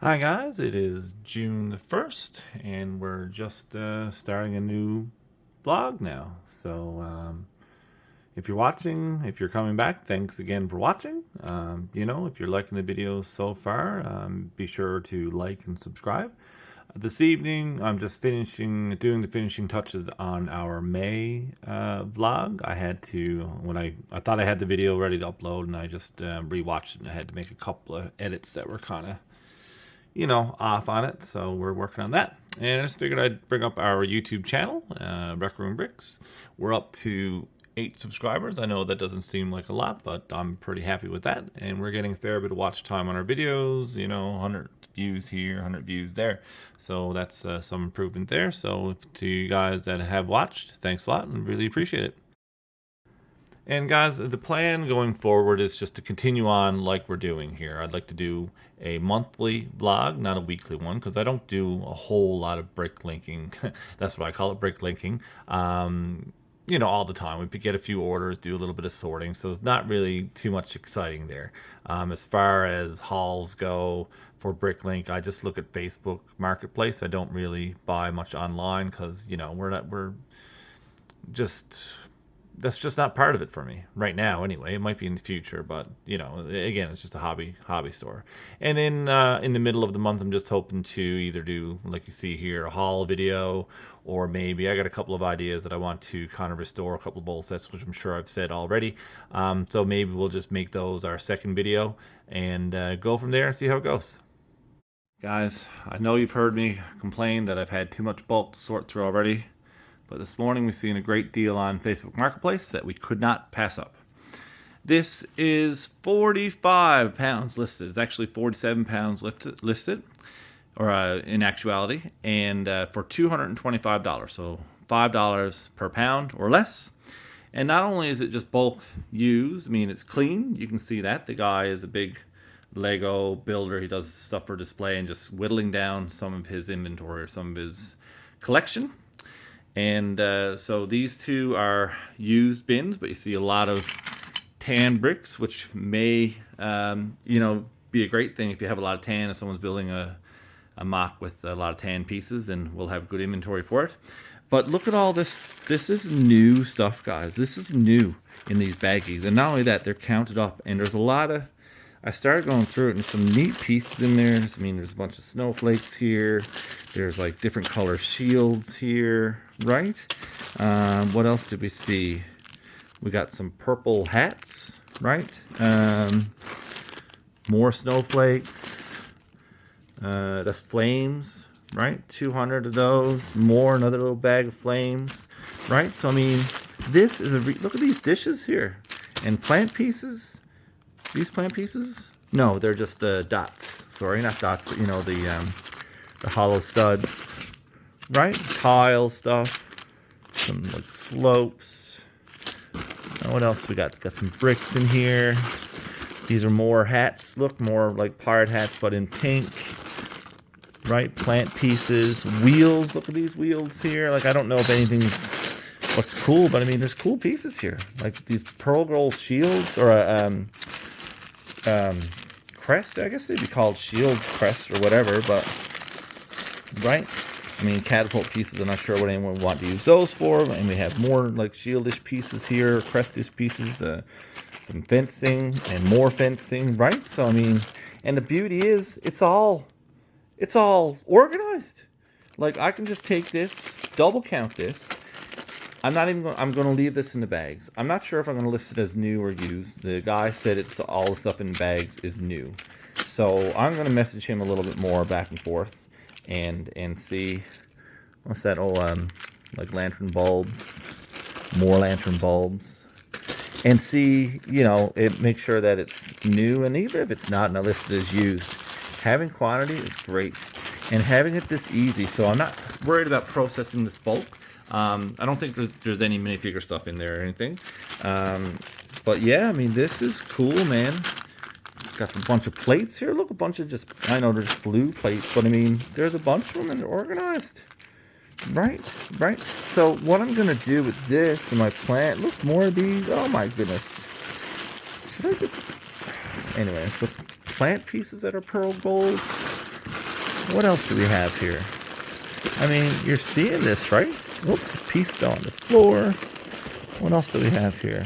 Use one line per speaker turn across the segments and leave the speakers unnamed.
Hi guys, it is June the 1st and we're just starting a new vlog now. So if you're watching, if you're coming back, thanks again for watching. If you're liking the videos so far, be sure to like and subscribe. This evening, I'm just doing the finishing touches on our May vlog. I had to, I thought I had the video ready to upload and I just rewatched it and I had to make a couple of edits that were kind of off on it. So we're working on that. And I just figured I'd bring up our YouTube channel, Rec Room Bricks. We're up to 8 subscribers. I know that doesn't seem like a lot, but I'm pretty happy with that. And we're getting a fair bit of watch time on our videos, 100 views here, 100 views there. So that's some improvement there. So to you guys that have watched, thanks a lot and really appreciate it. And guys, the plan going forward is just to continue on like we're doing here. I'd like to do a monthly vlog, not a weekly one, because I don't do a whole lot of brick linking. That's what I call it, brick linking. All the time. We get a few orders, do a little bit of sorting, so it's not really too much exciting there. As far as hauls go for Bricklink, I just look at Facebook Marketplace. I don't really buy much online because we're just that's just not part of it for me right now anyway. It might be in the future, but again, it's just a hobby store. And then in the middle of the month, I'm just hoping to either do, like you see here, a haul video, or maybe I got a couple of ideas that I want to kind of restore, a couple of bowl sets, which I'm sure I've said already. So maybe we'll just make those our second video and go from there and see how it goes. Guys, I know you've heard me complain that I've had too much bulk to sort through already. But this morning we've seen a great deal on Facebook Marketplace that we could not pass up. This is 45 pounds listed. It's actually 47 pounds listed, or in actuality, and for $225. So $5 per pound or less. And not only is it just bulk used, I mean, it's clean. You can see that. The guy is a big Lego builder. He does stuff for display and just whittling down some of his inventory or some of his collection. And so these two are used bins, but you see a lot of tan bricks, which may, be a great thing if you have a lot of tan. If someone's building a mock with a lot of tan pieces, and we'll have good inventory for it. But look at all this. This is new stuff, guys. This is new in these baggies. And not only that, they're counted up. And there's a lot of, I started going through it, and some neat pieces in there. I mean, there's a bunch of snowflakes here. There's like different color shields here, right? What else did we see? We got some purple hats, right? More snowflakes. That's flames, right? 200 of those. More, another little bag of flames, right? So, I mean, this is look at these dishes here. And plant pieces. These plant pieces? No, they're just dots. Sorry, not dots, but the hollow studs, right? Tile stuff, some like slopes. What else we got? Got some bricks in here. These are more hats. Look, more like pirate hats, but in pink, right? Plant pieces, wheels. Look at these wheels here. Like, I don't know if anything's what's cool, but I mean, there's cool pieces here. Like these pearl gold shields, or crest. I guess they'd be called shield crest or whatever, but. Right? I mean, catapult pieces, I'm not sure what anyone would want to use those for. And we have more like shieldish pieces here, crestish pieces, some fencing and more fencing, right? So, I mean, and the beauty is it's all organized. Like, I can just take this, double count this. I'm going to leave this in the bags. I'm not sure if I'm going to list it as new or used. The guy said it's all the stuff in bags is new. So I'm going to message him a little bit more back and forth. And see, what's that? Like lantern bulbs, more lantern bulbs, and see, make sure that it's new, and even if it's not, and I list it as used, having quantity is great, and having it this easy. So I'm not worried about processing this bulk. I don't think there's any minifigure stuff in there or anything. But yeah, I mean, this is cool, man. Got a bunch of plates here. Look, a bunch of I know they're just blue plates, but I mean, there's a bunch of them and they're organized. Right? So what I'm going to do with this and my plant, look, more of these. Oh my goodness. Should I just, anyway, so plant pieces that are pearl gold. What else do we have here? I mean, you're seeing this, right? Whoops, a piece fell on the floor. What else do we have here?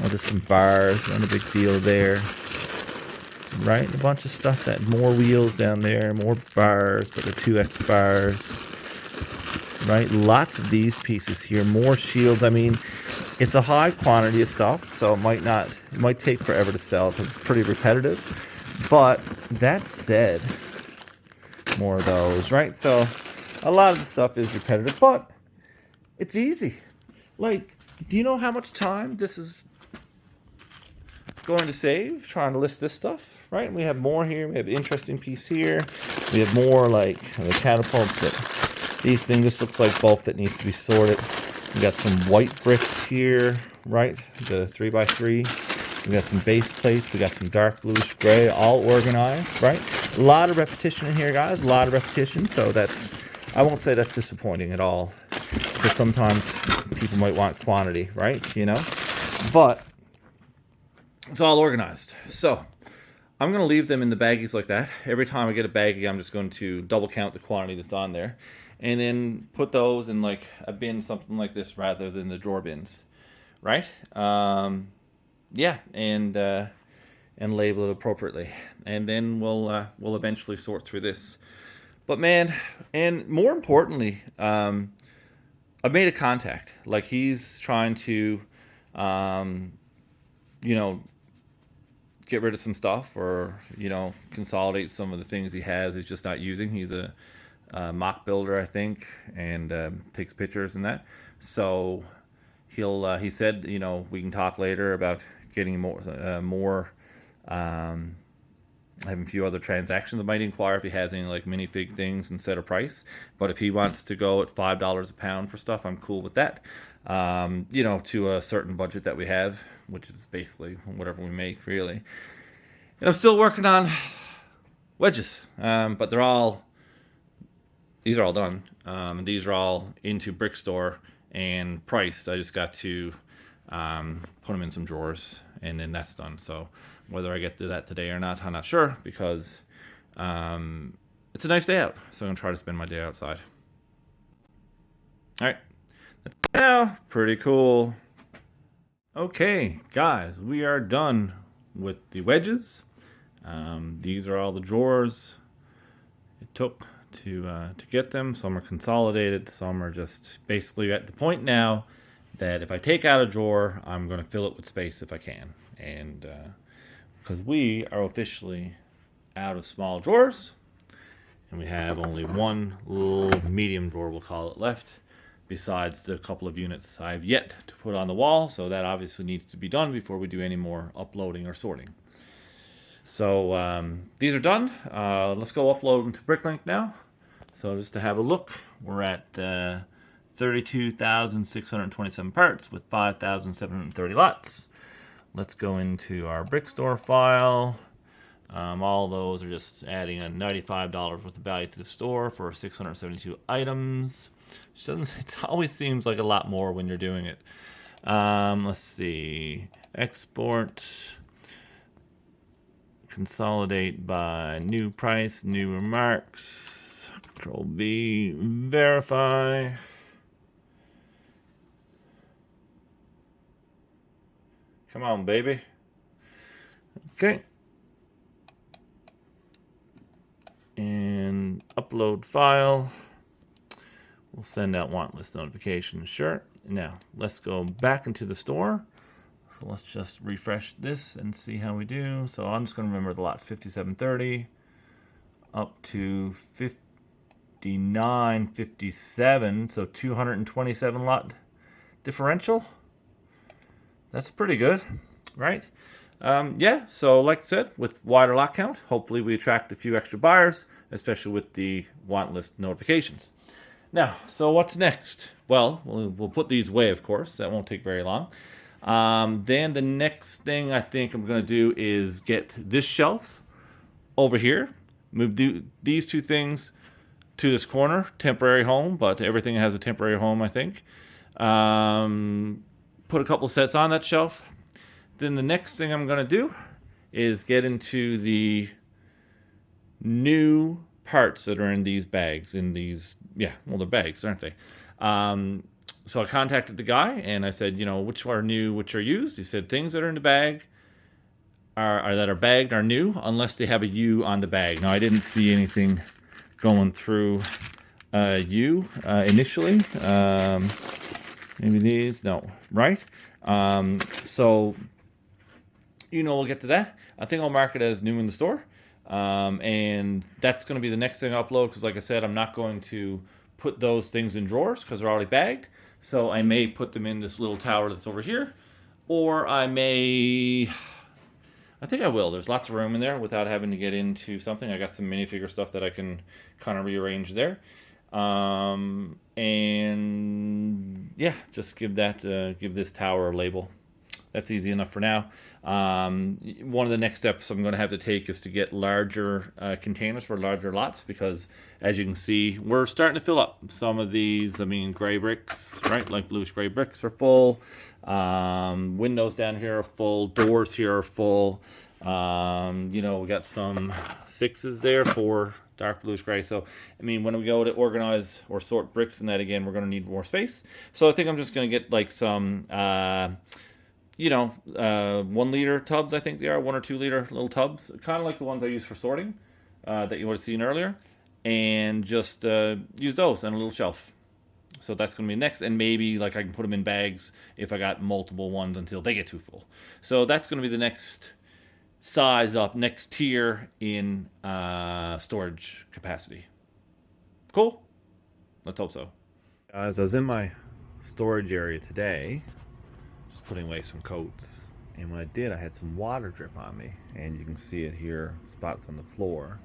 Oh, there's some bars, not a big deal there. Right, a bunch of stuff, that more wheels down there, more bars, but the 2X bars. Right, lots of these pieces here, more shields. I mean, it's a high quantity of stuff, so it might take forever to sell because it's pretty repetitive. But that said, more of those, right? So a lot of the stuff is repetitive, but it's easy. Like, do you know how much time this is going to save trying to list this stuff? Right, we have more here. We have an interesting piece here. We have more like the catapults. These things, this looks like bulk that needs to be sorted. We got some white bricks here, right? The 3x3. We got some base plates. We got some dark bluish gray, all organized, right? A lot of repetition in here, guys. A lot of repetition. So I won't say that's disappointing at all. Because sometimes people might want quantity, right? You know, but it's all organized. So I'm going to leave them in the baggies like that. Every time I get a baggie, I'm just going to double count the quantity that's on there. And then put those in like a bin, something like this, rather than the drawer bins. Right? Yeah, and label it appropriately. And then we'll eventually sort through this. But man, and more importantly, I've made a contact. Like, he's trying to, you know, get rid of some stuff, or, you know, consolidate some of the things he has he's just not using. He's a mock builder, I think, and takes pictures and that. So he said, you know, we can talk later about getting more having a few other transactions. I might inquire if he has any like minifig things and set a price. But if he wants to go at $5 a pound for stuff, I'm cool with that. You know, to a certain budget that we have, which is basically whatever we make, really. And I'm still working on wedges, but these are all done. These are all into Brick Store and priced. I just got to put them in some drawers, and then that's done. So whether I get to that today or not, I'm not sure, because it's a nice day out. So I'm going to try to spend my day outside. All right. Now, pretty cool. Okay, guys, we are done with the wedges. These are all the drawers it took to get them. Some are consolidated, some are just basically at the point now that if I take out a drawer, I'm going to fill it with space if I can. And because we are officially out of small drawers, and we have only one little medium drawer, we'll call it, left, besides the couple of units I've yet to put on the wall. So that obviously needs to be done before we do any more uploading or sorting. So these are done. Let's go upload them to Bricklink now. So just to have a look, we're at 32,627 parts with 5,730 lots. Let's go into our Brick Store file. All those are just adding a $95 worth of value to the store for 672 items. It always seems like a lot more when you're doing it. Let's see. Export. Consolidate by new price, new remarks. Control V. Verify. Come on, baby. Okay. And upload file. We'll send out want list notifications. Sure. Now, let's go back into the store. So let's just refresh this and see how we do. So I'm just going to remember the lots. 5730 up to 5957. So 227 lot differential. That's pretty good, right? Yeah, so like I said, with wider lot count, hopefully we attract a few extra buyers, especially with the want list notifications. Now, so what's next? Well, we'll put these away, of course. That won't take very long. Then the next thing I think I'm going to do is get this shelf over here. Move these two things to this corner. Temporary home, but everything has a temporary home, I think. Put a couple sets on that shelf. Then the next thing I'm going to do is get into the new parts that are in these bags, yeah, well, they're bags, aren't they? So I contacted the guy and I said, which are new, which are used. He said things that are in the bag that are bagged are new unless they have a U on the bag. Now I didn't see anything going through U initially. Maybe these, no, right? So we'll get to that. I think I'll mark it as new in the store. And that's going to be the next thing I upload because, like I said, I'm not going to put those things in drawers because they're already bagged. So I may put them in this little tower that's over here, or I think I will. There's lots of room in there without having to get into something. I got some minifigure stuff that I can kind of rearrange there. And yeah, just give this tower a label. That's easy enough for now. One of the next steps I'm going to have to take is to get larger containers for larger lots because, as you can see, we're starting to fill up. Some of these, gray bricks, right? Like bluish gray bricks are full. Windows down here are full. Doors here are full. We got some 6s there for dark bluish gray. So, when we go to organize or sort bricks and that again, we're going to need more space. So I think I'm just going to get like some... 1 liter tubs, I think they are, 1 or 2 liter little tubs, kind of like the ones I use for sorting that you would have seen earlier, and just use those on a little shelf. So that's going to be next, and maybe like I can put them in bags if I got multiple ones until they get too full. So that's going to be the next size up, next tier in storage capacity. Cool? Let's hope so. As I was in my storage area today, just putting away some coats, and when I did, I had some water drip on me, and you can see it here, spots on the floor,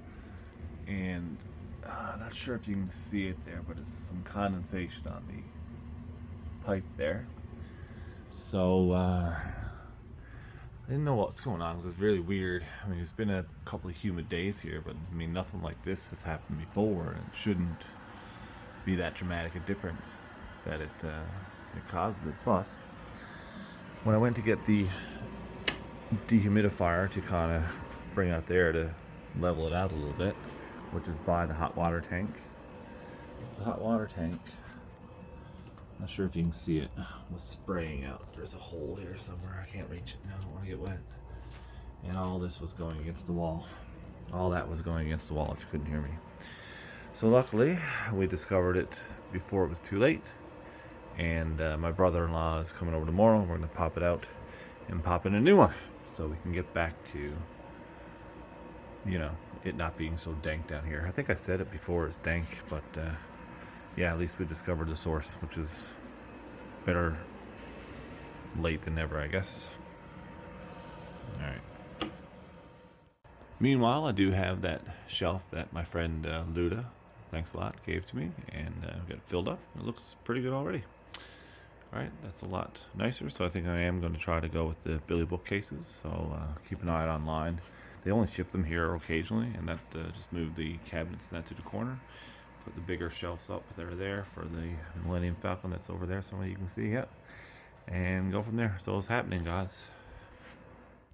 and not sure if you can see it there, but it's some condensation on the pipe there. So I didn't know what's going on because it's really weird. It's been a couple of humid days here, but nothing like this has happened before, and it shouldn't be that dramatic a difference that it causes it. But when I went to get the dehumidifier to kind of bring out there to level it out a little bit, which is by the hot water tank. The hot water tank, not sure if you can see it, was spraying out. There's a hole here somewhere. I can't reach it now. I don't want to get wet. And all this was going against the wall. All that was going against the wall if you couldn't hear me. So luckily, we discovered it before it was too late. And my brother-in-law is coming over tomorrow. We're going to pop it out and pop in a new one so we can get back to, it not being so dank down here. I think I said it before, it's dank, but yeah, at least we discovered the source, which is better late than never, I guess. All right. Meanwhile, I do have that shelf that my friend Luda, thanks a lot, gave to me, and got it filled up. It looks pretty good already. All right, that's a lot nicer, so I think I am going to try to go with the Billy bookcases, so keep an eye out online. They only ship them here occasionally, and that just moved the cabinets and that to the corner. Put the bigger shelves up that are there for the Millennium Falcon that's over there, so you can see it, and go from there. So it's happening, guys.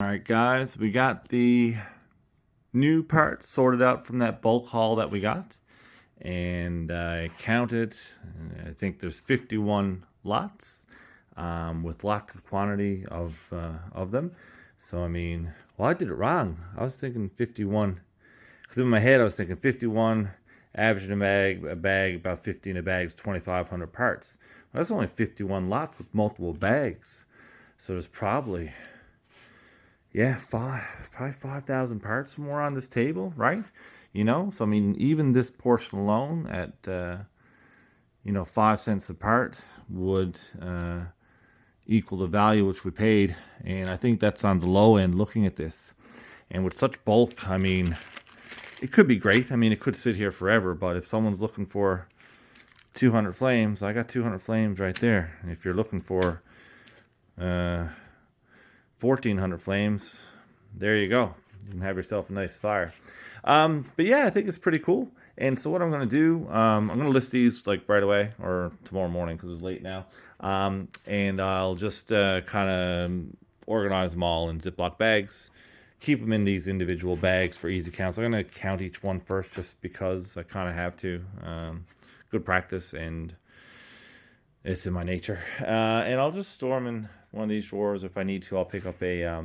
All right, guys, we got the new parts sorted out from that bulk haul that we got, and I counted, I think there's 51 lots with lots of quantity of them. So I did it wrong. I was thinking 51 because in my head I was thinking 51 average in a bag about 50 in a bag is 2,500 parts. Well, that's only 51 lots with multiple bags, so there's probably probably 5,000 parts more on this table, right? So even this portion alone at 5 cents a part would equal the value which we paid, and I think that's on the low end looking at this. And with such bulk, it could be great. It could sit here forever, but if someone's looking for 200 flames, I got 200 flames right there. And if you're looking for 1,400 flames, there you go. You can have yourself a nice fire. But yeah, I think it's pretty cool. And so what I'm going to do, I'm going to list these like right away or tomorrow morning because it's late now. And I'll just kind of organize them all in Ziploc bags, keep them in these individual bags for easy counts. I'm going to count each one first just because I kind of have to. Good practice, and it's in my nature. And I'll just store them in one of these drawers. If I need to, I'll pick up a...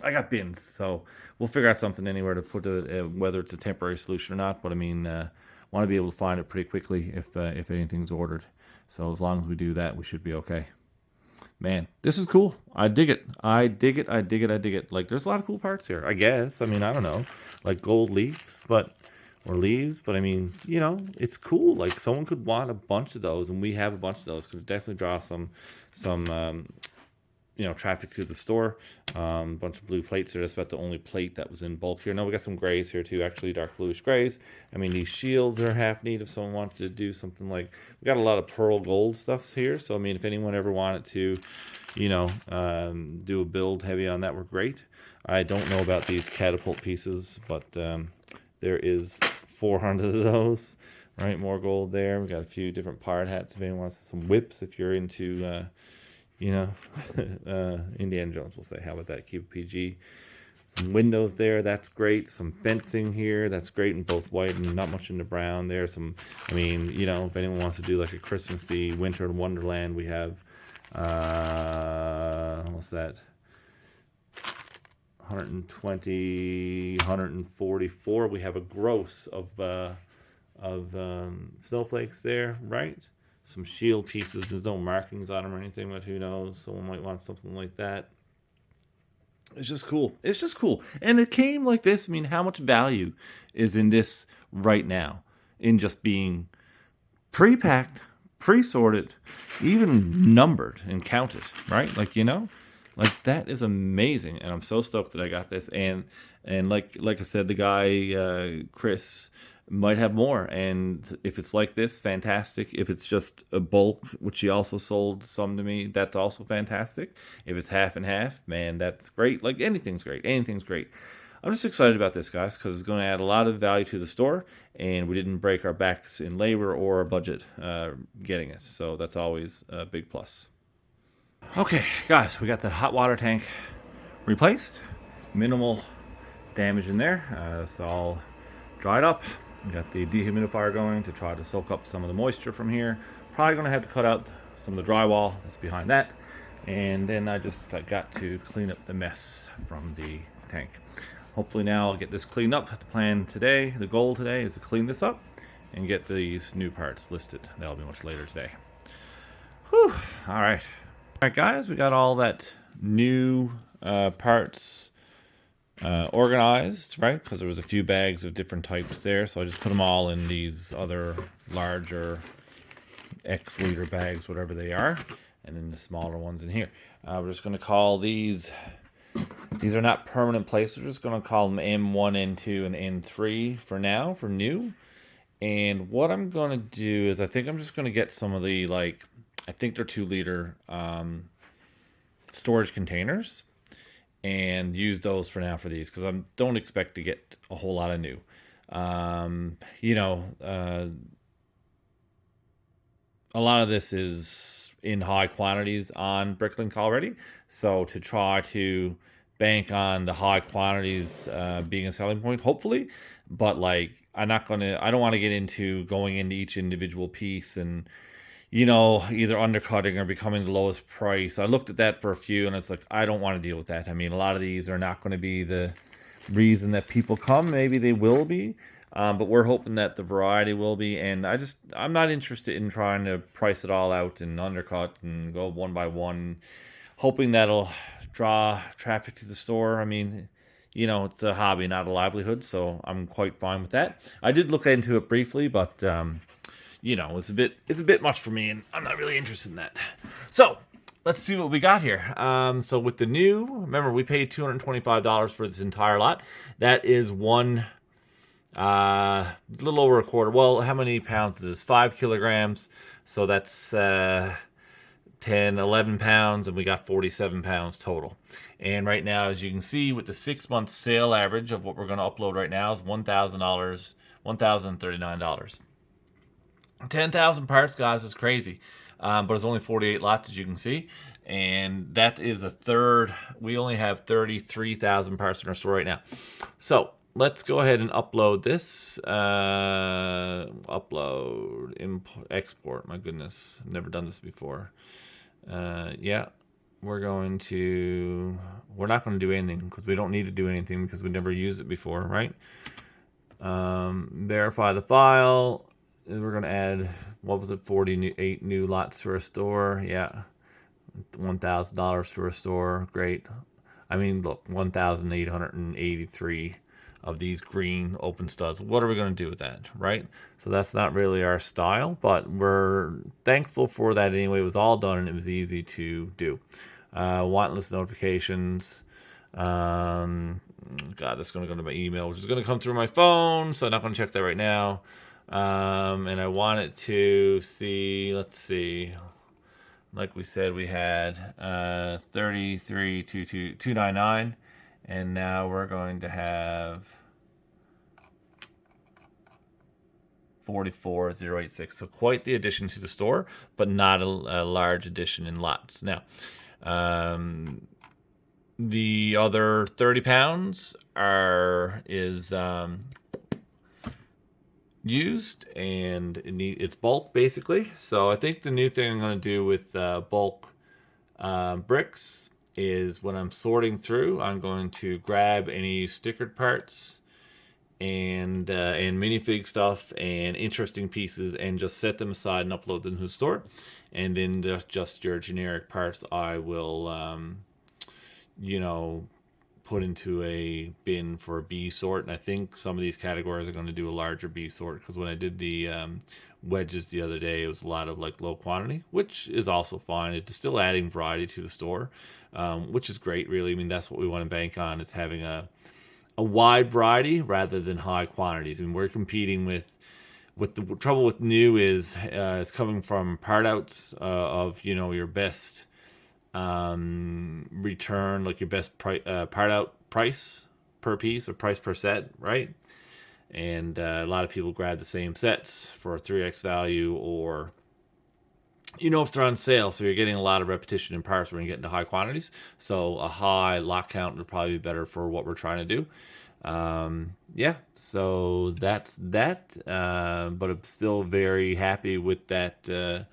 I got bins, so we'll figure out something anywhere to put it, whether it's a temporary solution or not. But I mean, want to be able to find it pretty quickly if anything's ordered. So as long as we do that, we should be okay. Man, this is cool. I dig it. I dig it. I dig it. I dig it. Like, there's a lot of cool parts here, I guess. I mean, I don't know, like gold leaves, or leaves, but I mean, you know, it's cool. Like, someone could want a bunch of those, and we have a bunch of those. Could definitely draw some you know, traffic to the store. Bunch of blue plates are just about the only plate that was in bulk here. No, we got some grays here too, actually dark bluish grays. I mean, these shields are half neat if someone wanted to do something like, we got a lot of pearl gold stuff here. So, I mean, if anyone ever wanted to, you know, do a build heavy on that, we're great. I don't know about these catapult pieces, but there is 400 of those, right? More gold there. We got a few different pirate hats if anyone wants some whips, if you're into, you know, Indiana Jones will say, how about that? Keep it PG. Some windows there, that's great. Some fencing here, that's great in both white and not much in the brown. There's some, I mean, you know, if anyone wants to do like a Christmassy winter in Wonderland, we have, what's that? 120, 144. We have a gross of snowflakes there, right? Some shield pieces. There's no markings on them or anything, but who knows? Someone might want something like that. It's just cool. It's just cool. And it came like this. I mean, how much value is in this right now? In just being pre-packed, pre-sorted, even numbered and counted, right? Like, you know, like that is amazing. And I'm so stoked that I got this. And like I said, the guy, Chris, might have more, and if it's like this, fantastic. If it's just a bulk, which he also sold some to me, that's also fantastic. If it's half and half, man, that's great. Like, anything's great. Anything's great. I'm just excited about this, guys, because it's going to add a lot of value to the store, and we didn't break our backs in labor or our budget getting it, so that's always a big plus. Okay, guys, we got the hot water tank replaced. Minimal damage in there. It's all dried up. We got the dehumidifier going to try to soak up some of the moisture from here. Probably going to have to cut out some of the drywall that's behind that. And then I got to clean up the mess from the tank. Hopefully now I'll get this cleaned up. The plan today, the goal today, is to clean this up and get these new parts listed. That'll be much later today. Whew. All right. All right, guys, we got all that new parts organized, right? Because there was a few bags of different types there, so I just put them all in these other larger X liter bags, whatever they are, and then the smaller ones in here. We're just going to call these are not permanent plates. We're just going to call them M1, N2, and N3 for now, for new. And what I'm going to do is I think I'm just going to get some of the, like, I think they're 2 liter storage containers, and use those for now for these, because I don't expect to get a whole lot of new. You know, a lot of this is in high quantities on Bricklink already, so to try to bank on the high quantities being a selling point, hopefully, but like I don't want to get into going into each individual piece and, you know, either undercutting or becoming the lowest price. I looked at that for a few, and it's like, I don't want to deal with that. I mean, a lot of these are not going to be the reason that people come. Maybe they will be, but we're hoping that the variety will be. And I'm not interested in trying to price it all out and undercut and go one by one, hoping that'll draw traffic to the store. I mean, you know, it's a hobby, not a livelihood, so I'm quite fine with that. I did look into it briefly, but you know, it's a bit much for me, and I'm not really interested in that. So let's see what we got here. So with the new, remember we paid $225 for this entire lot. That is one, little over a quarter. Well, how many pounds is this? 5 kilograms. So that's 10, 11 pounds, and we got 47 pounds total. And right now, as you can see, with the 6-month sale average of what we're going to upload right now is $1,000, $1,039. 10,000 parts, guys, is crazy. But it's only 48 lots, as you can see. and that is a third. We only have 33,000 parts in our store right now. So let's go ahead and upload this. Upload, import, export. My goodness, never done this before. Yeah, we're not going to do anything because we don't need to do anything because we never used it before, right? Verify the file. We're going to add, what was it, 48 new lots to our store. Yeah, $1,000 to our store. Great. I mean, look, 1,883 of these green open studs. What are we going to do with that, right? So that's not really our style, but we're thankful for that anyway. It was all done and it was easy to do. Want list notifications. God, this is going to go to my email, which is going to come through my phone, so I'm not going to check that right now. And I want it to see, let's see, like we said, we had 33,299, and now we're going to have 44,086. So quite the addition to the store, but not a large addition in lots. Now, the other 30 pounds is used, and it's bulk basically. So I think the new thing I'm going to do with bulk bricks is when I'm sorting through, I'm going to grab any stickered parts and minifig stuff and interesting pieces and just set them aside and upload them to the store. And then just your generic parts I will put into a bin for a B sort. And I think some of these categories are going to do a larger B sort, because when I did the wedges the other day, it was a lot of like low quantity, which is also fine. It's still adding variety to the store, which is great, really. I mean, that's what we want to bank on, is having a wide variety rather than high quantities. I mean, we're competing with the trouble with new is it's coming from part outs of your best return, like your best part out price per piece or price per set, right? And a lot of people grab the same sets for a 3x value, or if they're on sale, so you're getting a lot of repetition in parts when you get into high quantities. So a high lot count would probably be better for what we're trying to do. Yeah, so that's that. But I'm still very happy with that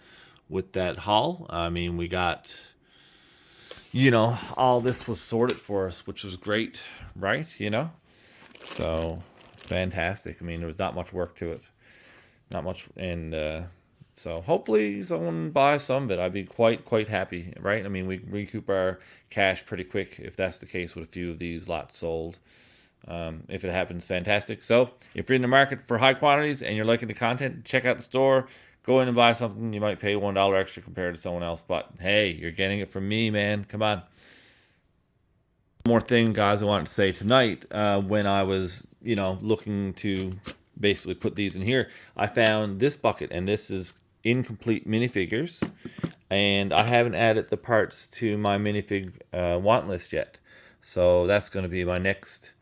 haul. I mean, we got, all this was sorted for us, which was great, right? So fantastic. I mean, there was not much work to it, not much. And so hopefully someone buys some of it. I'd be quite happy, right? I mean, we recoup our cash pretty quick if that's the case with a few of these lots sold. If it happens, fantastic. So if you're in the market for high quantities and you're liking the content, check out the store. Go in and buy something. You might pay $1 extra compared to someone else, but hey, you're getting it from me, man. Come on. One more thing, guys, I wanted to say tonight. When I was, looking to basically put these in here, I found this bucket, and this is incomplete minifigures, and I haven't added the parts to my minifig want list yet. So that's going to be my next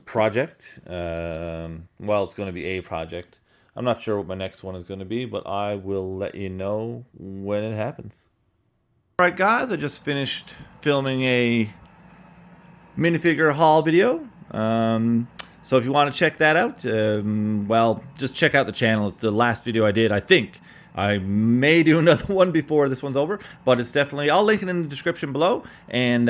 project. Well, it's going to be a project. I'm not sure what my next one is going to be, but I will let you know when it happens. All right, guys, I just finished filming a minifigure haul video. So if you want to check that out, well, just check out the channel. It's the last video I did, I think. I may do another one before this one's over, but it's definitely, I'll link it in the description below. And,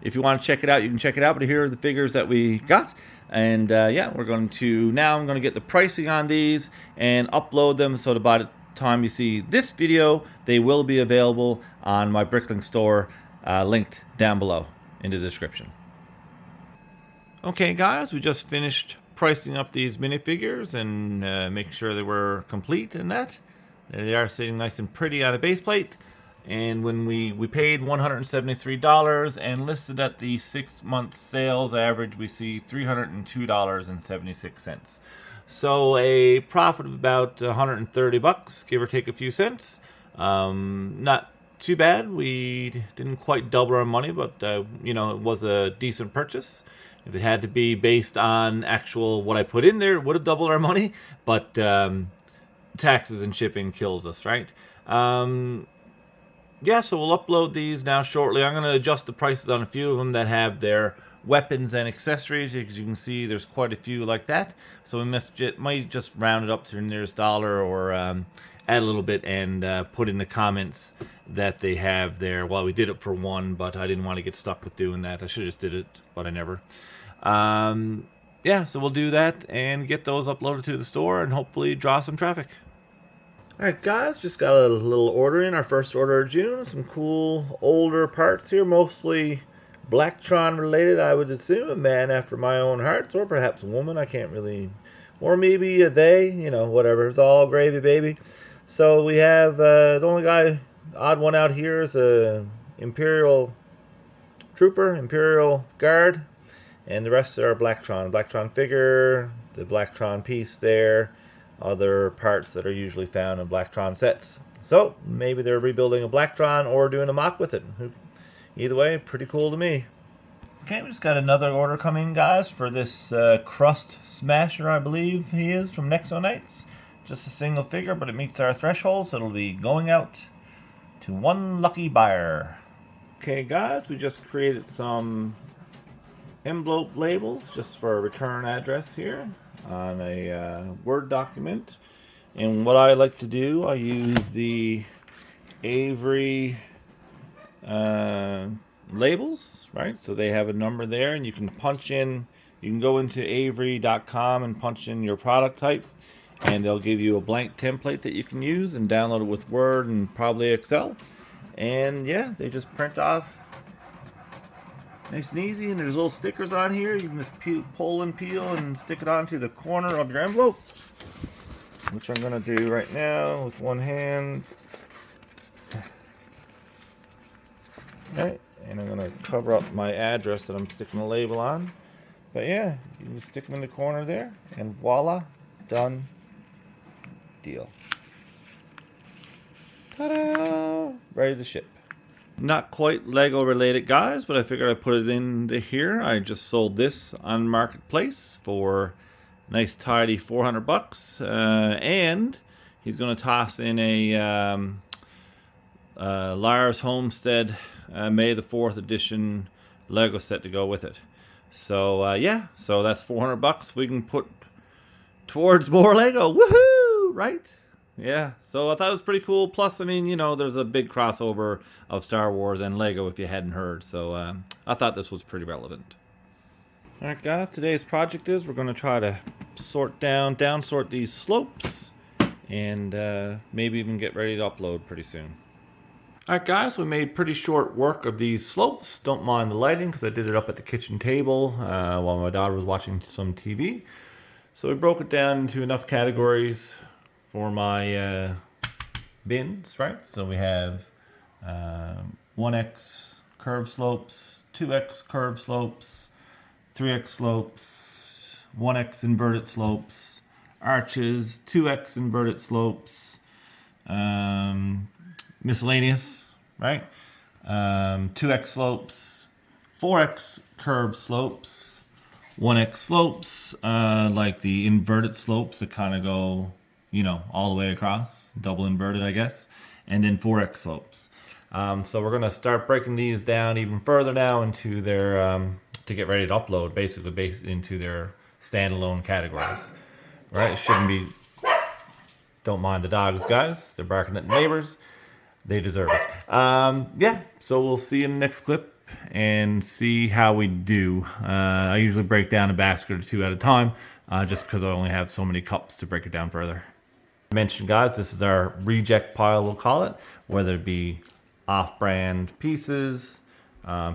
if you want to check it out, you can check it out. But here are the figures that we got. And, yeah, I'm going to get the pricing on these and upload them, so that by the time you see this video, they will be available on my Bricklink store, linked down below in the description. Okay, guys, we just finished pricing up these minifigures and making sure they were complete and that. There they are, sitting nice and pretty on a base plate. And when we paid $173 and listed at the 6-month sales average, we see $302.76. So a profit of about $130, give or take a few cents. Not too bad. We didn't quite double our money, but it was a decent purchase. If it had to be based on actual what I put in there, it would have doubled our money. But taxes and shipping kills us, right? Yeah, so we'll upload these now shortly. I'm going to adjust the prices on a few of them that have their weapons and accessories. As you can see, there's quite a few like that. So we might just round it up to the nearest dollar, or add a little bit and put in the comments that they have there. Well, we did it for one, but I didn't want to get stuck with doing that. I should have just did it, but I never. Yeah, so we'll do that and get those uploaded to the store and hopefully draw some traffic. Alright guys, just got a little order in, our first order of June. Some cool older parts here, mostly Blacktron related, I would assume. A man after my own heart, or perhaps a woman, I can't really... Or maybe a they, you know, whatever. It's all gravy, baby. So we have, the only odd one out here is a Imperial Trooper, Imperial Guard. And the rest are Blacktron. Blacktron figure, the Blacktron piece there, other parts that are usually found in Blacktron sets. So, maybe they're rebuilding a Blacktron or doing a mock with it. Either way, pretty cool to me. Okay, we just got another order coming, guys, for this Crust Smasher, I believe he is, from Nexo Knights. Just a single figure, but it meets our threshold, so it'll be going out to one lucky buyer. Okay, guys, we just created some envelope labels just for a return address here on a Word document. And what I like to do, I use the Avery labels, right? So they have a number there, and you can punch in, you can go into avery.com and punch in your product type, and they'll give you a blank template that you can use and download it with Word and probably Excel. And yeah, they just print off nice and easy, and there's little stickers on here. You can just pull and peel and stick it onto the corner of your envelope, which I'm going to do right now with one hand. Right, and I'm going to cover up my address that I'm sticking a label on. But yeah, you can just stick them in the corner there, and voila, done deal. Ta-da! Ready to ship. Not quite Lego related, guys, but I figured I'd put it into here. I just sold this on Marketplace for a nice tidy $400, and he's going to toss in a Lars Homestead May the 4th edition Lego set to go with it. So yeah, so that's $400 we can put towards more Lego. Woohoo! Right? Yeah, so I thought it was pretty cool. Plus, I mean, you know, there's a big crossover of Star Wars and Lego if you hadn't heard. So I thought this was pretty relevant. Alright guys, today's project is we're going to try to downsort these slopes, and maybe even get ready to upload pretty soon. Alright guys, we made pretty short work of these slopes. Don't mind the lighting because I did it up at the kitchen table while my daughter was watching some TV. So we broke it down into enough categories for my bins, right? So we have 1x curved slopes, 2x curved slopes, 3x slopes, 1x inverted slopes, arches, 2x inverted slopes, miscellaneous, right? 2x slopes, 4x curved slopes, 1x slopes, like the inverted slopes that kind of go, you know, all the way across, double inverted, I guess, and then 4x slopes. So we're going to start breaking these down even further now into their, to get ready to upload, basically into their standalone categories. Right? It shouldn't be, don't mind the dogs, guys. They're barking at the neighbors. They deserve it. Yeah, so we'll see you in the next clip and see how we do. I usually break down a basket or two at a time, just because I only have so many cups to break it down further. Mentioned, guys, this is our reject pile, we'll call it, whether it be off-brand pieces,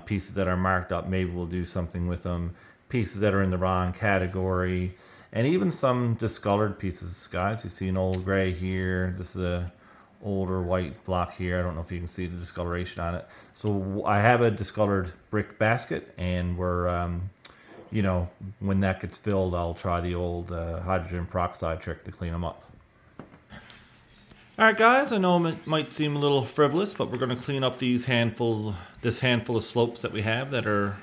pieces that are marked up, maybe we'll do something with them, pieces that are in the wrong category, and even some discolored pieces, guys. You see an old gray here. This is a older white block here. I don't know if you can see the discoloration on it. So I have a discolored brick basket, and we're you know, when that gets filled, I'll try the old hydrogen peroxide trick to clean them up. Alright guys, I know it might seem a little frivolous, but we're going to clean up this handful of slopes that we have that are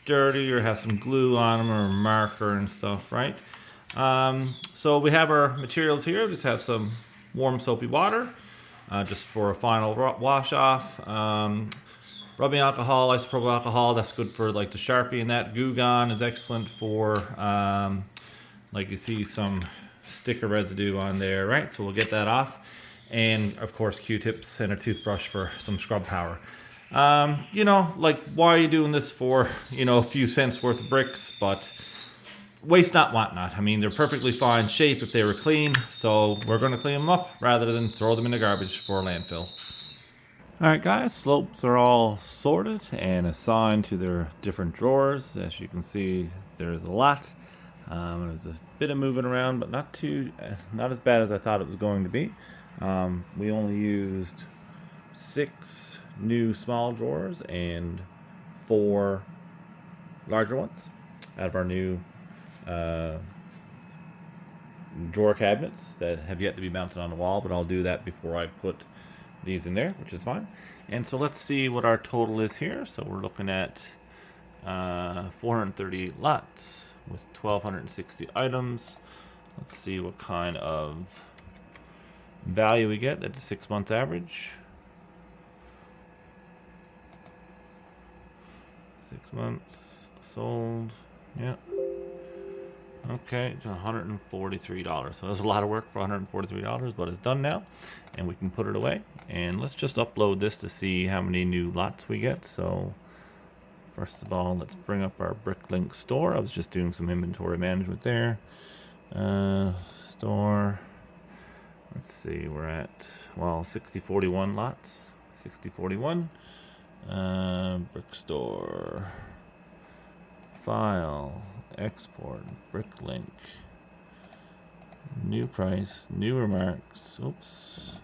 dirty or have some glue on them or a marker and stuff, right? So we have our materials here. We just have some warm soapy water. just for a final wash off. Rubbing alcohol, isopropyl alcohol, that's good for like the Sharpie, and that Goo Gone is excellent for like you see some sticker residue on there, right? So we'll get that off. And of course, Q-tips and a toothbrush for some scrub power. You know, like, why are you doing this for, you know, a few cents worth of bricks? But waste not, want not. I mean, they're perfectly fine shape if they were clean. So we're going to clean them up rather than throw them in the garbage for landfill. All right, guys, slopes are all sorted and assigned to their different drawers. As you can see, there's a lot. There's a bit of moving around, but not as bad as I thought it was going to be. We only used 6 new small drawers and 4 larger ones out of our new drawer cabinets that have yet to be mounted on the wall, but I'll do that before I put these in there, which is fine. And so let's see what our total is here. So we're looking at 430 lots with 1,260 items. Let's see what kind of value we get at the 6 months average. 6 months sold. Yeah. Okay, $143. So that's a lot of work for $143, but it's done now, and we can put it away. And let's just upload this to see how many new lots we get. So first of all, let's bring up our Bricklink store. I was just doing some inventory management there. Store. Let's see, we're at, well, 6041 lots. 6041. Brick store. File. Export. Bricklink. New price. New remarks. Oops.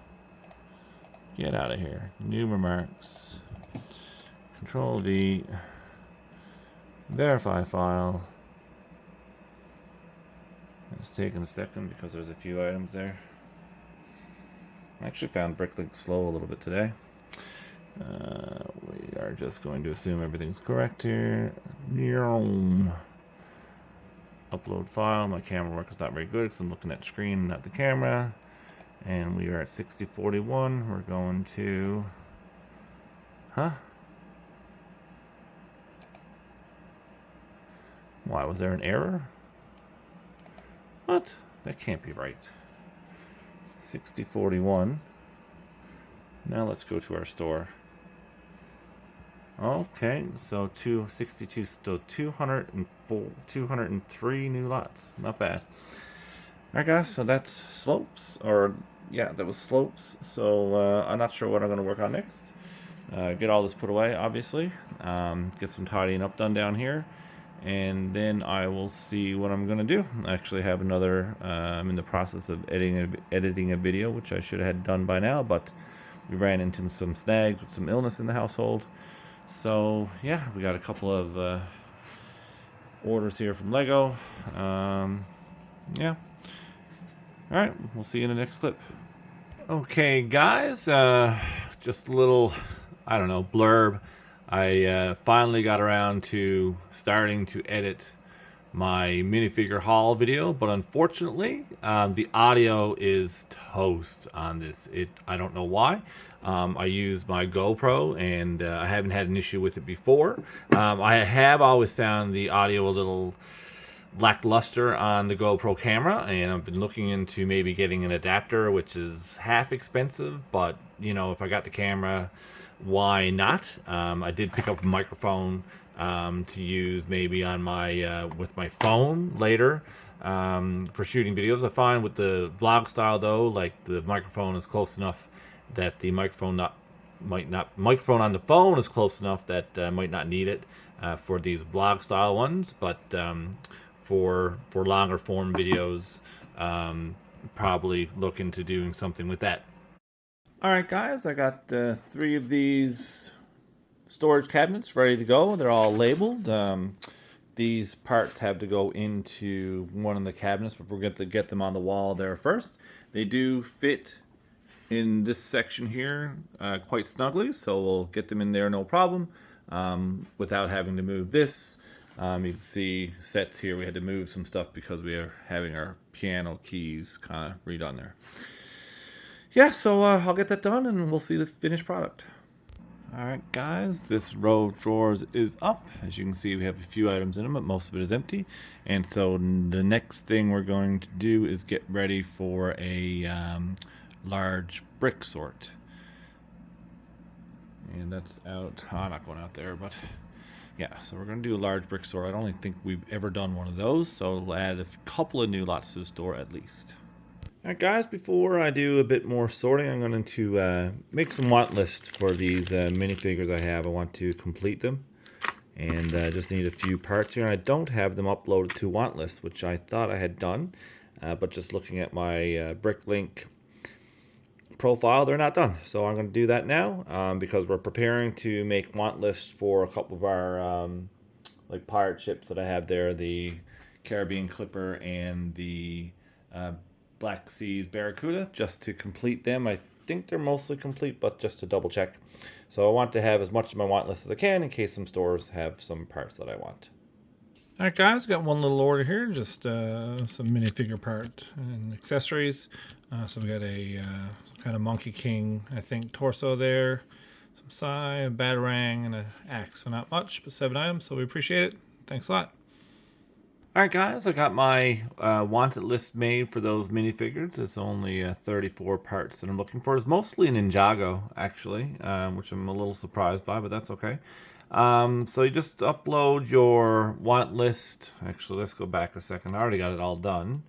Get out of here. New remarks. Control V. Verify file. It's taking a second because there's a few items there. I actually found Bricklink slow a little bit today. We are just going to assume everything's correct here. Upload file. My camera work is not very good because I'm looking at the screen, not the camera. And we are at 6041. We're going to... Huh? Why, was there an error? What? That can't be right. 6041. Now let's go to our store. Okay, so 262, still 203 new lots. Not bad. Alright guys, so that's slopes, or yeah, that was slopes. So I'm not sure what I'm going to work on next. Get all this put away, obviously. Get some tidying up done down here. And then I will see what I'm going to do. I actually have another, I'm in the process of editing a video, which I should have had done by now, but we ran into some snags with some illness in the household. So yeah, we got a couple of orders here from Lego. Yeah. All right, we'll see you in the next clip. Okay, guys, just a little, I don't know, blurb. I finally got around to starting to edit my minifigure haul video, but unfortunately, the audio is toast on this. I don't know why. I use my GoPro, and I haven't had an issue with it before. I have always found the audio a little lackluster on the GoPro camera, and I've been looking into maybe getting an adapter, which is half expensive, but you know, if I got the camera, why not? I did pick up a microphone to use maybe on my with my phone later for shooting videos. I find with the vlog style though, like the microphone is close enough that the microphone microphone on the phone is close enough that I might not need it for these vlog style ones, but for longer form videos, probably look into doing something with that. All right, guys, I got 3 of these storage cabinets ready to go. They're all labeled. These parts have to go into one of the cabinets, but we're going to get them on the wall there first. They do fit in this section here quite snugly, so we'll get them in there no problem without having to move this. You can see sets here. We had to move some stuff because we are having our piano keys kind of redone there. yeah, so I'll get that done and we'll see the finished product. Alright guys, this row of drawers is up. As you can see, we have a few items in them, but most of it is empty. And so the next thing we're going to do is get ready for a large brick sort. And that's out, not going out there, but yeah, so we're going to do a large brick sort. I don't really think we've ever done one of those, so we'll add a couple of new lots to the store at least. Alright guys, before I do a bit more sorting, I'm going to make some want lists for these minifigures I have. I want to complete them, and I just need a few parts here. I don't have them uploaded to want list, which I thought I had done, but just looking at my Bricklink profile, they're not done. So I'm going to do that now because we're preparing to make want lists for a couple of our like pirate ships that I have there, the Caribbean Clipper and the Black Seas Barracuda, just to complete them. I think they're mostly complete, but just to double check. So I want to have as much of my want list as I can in case some stores have some parts that I want. Alright guys, got one little order here, just some minifigure part and accessories. So we got a kind of Monkey King, I think, torso there, some sai, a batarang, and an axe. So not much, but 7 items, so we appreciate it. Thanks a lot. Alright guys, I got my wanted list made for those minifigures. It's only 34 parts that I'm looking for. It's mostly a Ninjago, actually, which I'm a little surprised by, but that's okay. So you just upload your want list. Actually, let's go back a second. I already got it all done.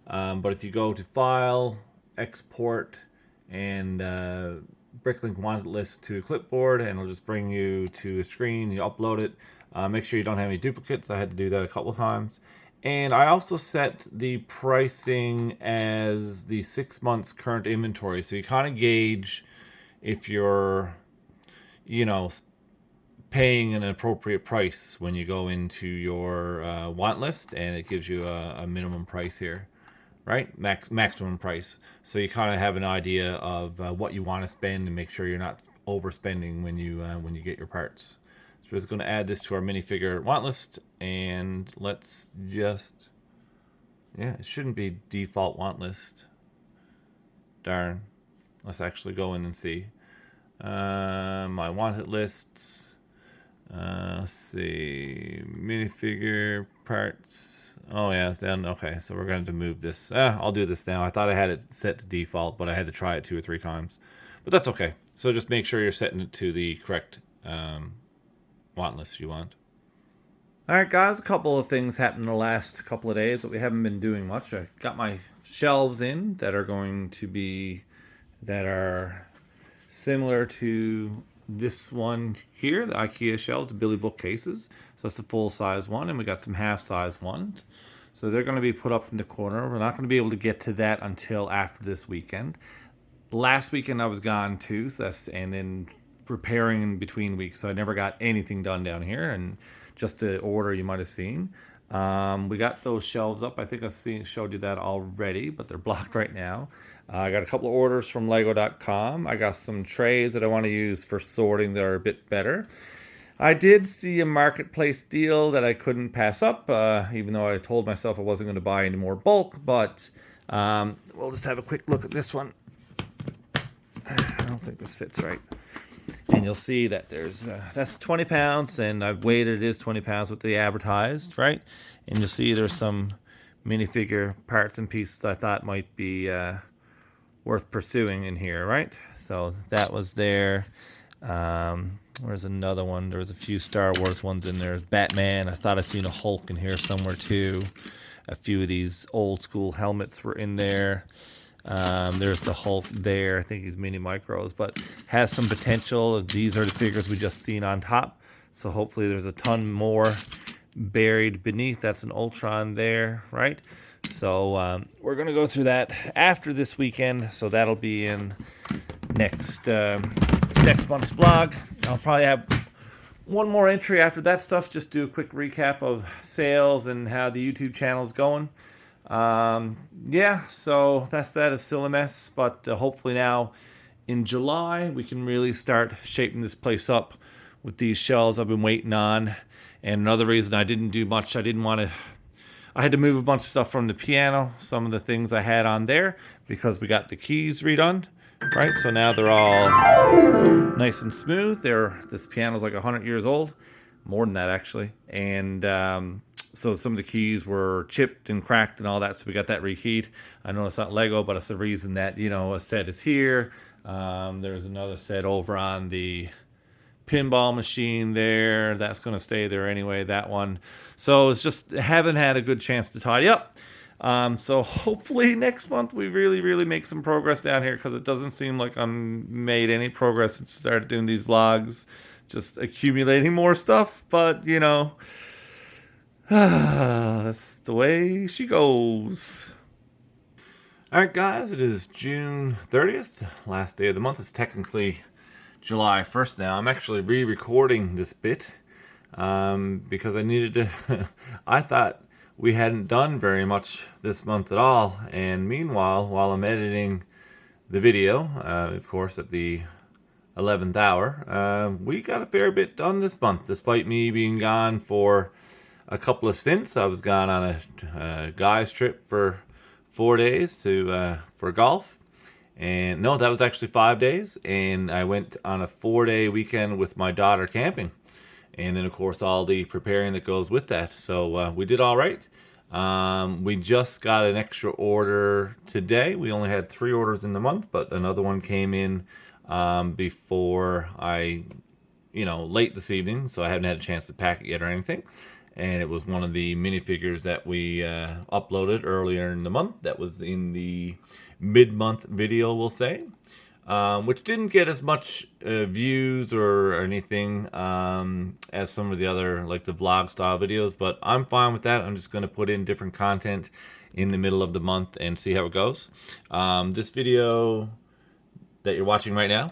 But if you go to File, Export, and Bricklink wanted list to a clipboard, and it'll just bring you to a screen. You upload it. Make sure you don't have any duplicates. I had to do that a couple of times. And I also set the pricing as the 6 months current inventory. So you kind of gauge if you're, paying an appropriate price when you go into your want list, and it gives you a minimum price here, right? Maximum price. So you kind of have an idea of what you want to spend and make sure you're not overspending when you get your parts. So we're just going to add this to our minifigure want list, and let's just, it shouldn't be default want list. Darn. Let's actually go in and see. My wanted lists. Let's see. Minifigure parts. Oh yeah, it's down. Okay, so we're going to move this. I'll do this now. I thought I had it set to default, but I had to try it 2 or 3 times. But that's okay. So just make sure you're setting it to the correct want list you want. Alright guys, a couple of things happened in the last couple of days that we haven't been doing much. I got my shelves in that are similar to this one here, the IKEA shelves, Billy bookcases. So that's the full size one, and we got some half size ones. So they're going to be put up in the corner. We're not going to be able to get to that until after this weekend. Last weekend I was gone too, and then preparing in between weeks, so I never got anything done down here, and just the order you might have seen. We got those shelves up. I think I showed you that already, but they're blocked right now. I got a couple of orders from Lego.com. I got some trays that I want to use for sorting that are a bit better. I did see a marketplace deal that I couldn't pass up, even though I told myself I wasn't going to buy any more bulk, but we'll just have a quick look at this one. I don't think this fits right. And you'll see that that's 20 pounds, and I've weighed it is 20 pounds what they advertised, right? And you'll see there's some minifigure parts and pieces I thought might be worth pursuing in here, right? So that was there. Where's another one? There was a few Star Wars ones in there. Batman. I thought I'd seen a Hulk in here somewhere too. A few of these old school helmets were in there. There's the Hulk there. I think he's mini micros, but has some potential. These are the figures we just seen on top. So hopefully there's a ton more buried beneath. That's an Ultron there, right? So we're going to go through that after this weekend. So that'll be in next month's vlog. I'll probably have one more entry after that stuff. Just do a quick recap of sales and how the YouTube channel is going. So that is still a mess, but hopefully now in July we can really start shaping this place up with these shelves I've been waiting on. And another reason I didn't do much, I had to move a bunch of stuff from the piano, some of the things I had on there, because we got the keys redone, right? So now they're all nice and smooth. This piano's like 100 years old, more than that actually. And so some of the keys were chipped and cracked and all that, so we got that rekeyed. I know it's not Lego, but it's the reason that, you know, a set is here. There's another set over on the pinball machine there. That's going to stay there anyway, that one. So it's just haven't had a good chance to tidy up. So hopefully next month we really make some progress down here, because it doesn't seem like I'm made any progress since I started doing these vlogs. Just accumulating more stuff, but you know, that's the way she goes. All right, guys, it is June 30th, last day of the month. It's technically July 1st now. I'm actually re-recording this bit because I needed to. I thought we hadn't done very much this month at all, and meanwhile, while I'm editing the video, of course at the 11th hour, we got a fair bit done this month, despite me being gone for a couple of stints. I was gone on a guy's trip for 4 days for golf. And no, that was actually 5 days. And I went on a 4-day weekend with my daughter camping. And then, of course, all the preparing that goes with that. So we did all right. We just got an extra order today. We only had 3 orders in the month, but another one came in before late this evening. So I haven't had a chance to pack it yet or anything. And it was one of the minifigures that we uploaded earlier in the month. That was in the mid-month video, we'll say, which didn't get as much views or anything as some of the other, like the vlog style videos, but I'm fine with that. I'm just going to put in different content in the middle of the month and see how it goes. This video that you're watching right now,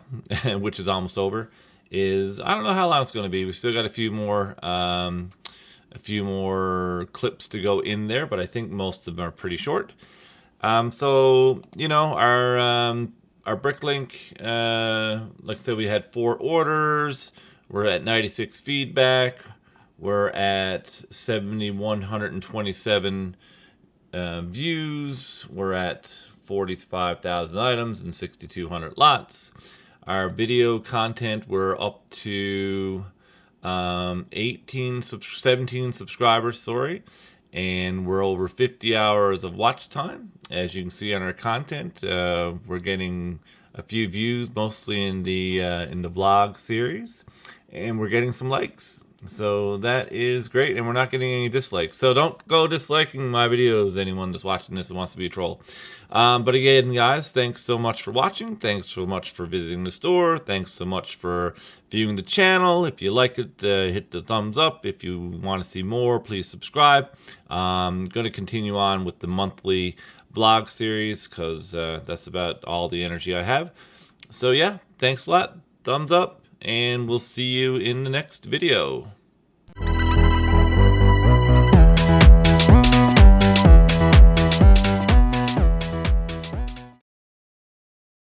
which is almost over, is, I don't know how long it's going to be. We still got a few more clips to go in there, but I think most of them are pretty short. So, you know, our Bricklink, like I said, we had 4 orders. We're at 96 feedback. We're at 7,127 views. We're at 45,000 items and 6,200 lots. Our video content, we're up to 17 subscribers, sorry, and we're over 50 hours of watch time. As you can see on our content, we're getting a few views, mostly in the vlog series, and we're getting some likes. So that is great, and we're not getting any dislikes. So don't go disliking my videos, anyone that's watching this and wants to be a troll. But again, guys, thanks so much for watching. Thanks so much for visiting the store. Thanks so much for viewing the channel. If you like it, hit the thumbs up. If you want to see more, please subscribe. I'm going to continue on with the monthly vlog series, because that's about all the energy I have. So yeah, thanks a lot. Thumbs up. And we'll see you in the next video.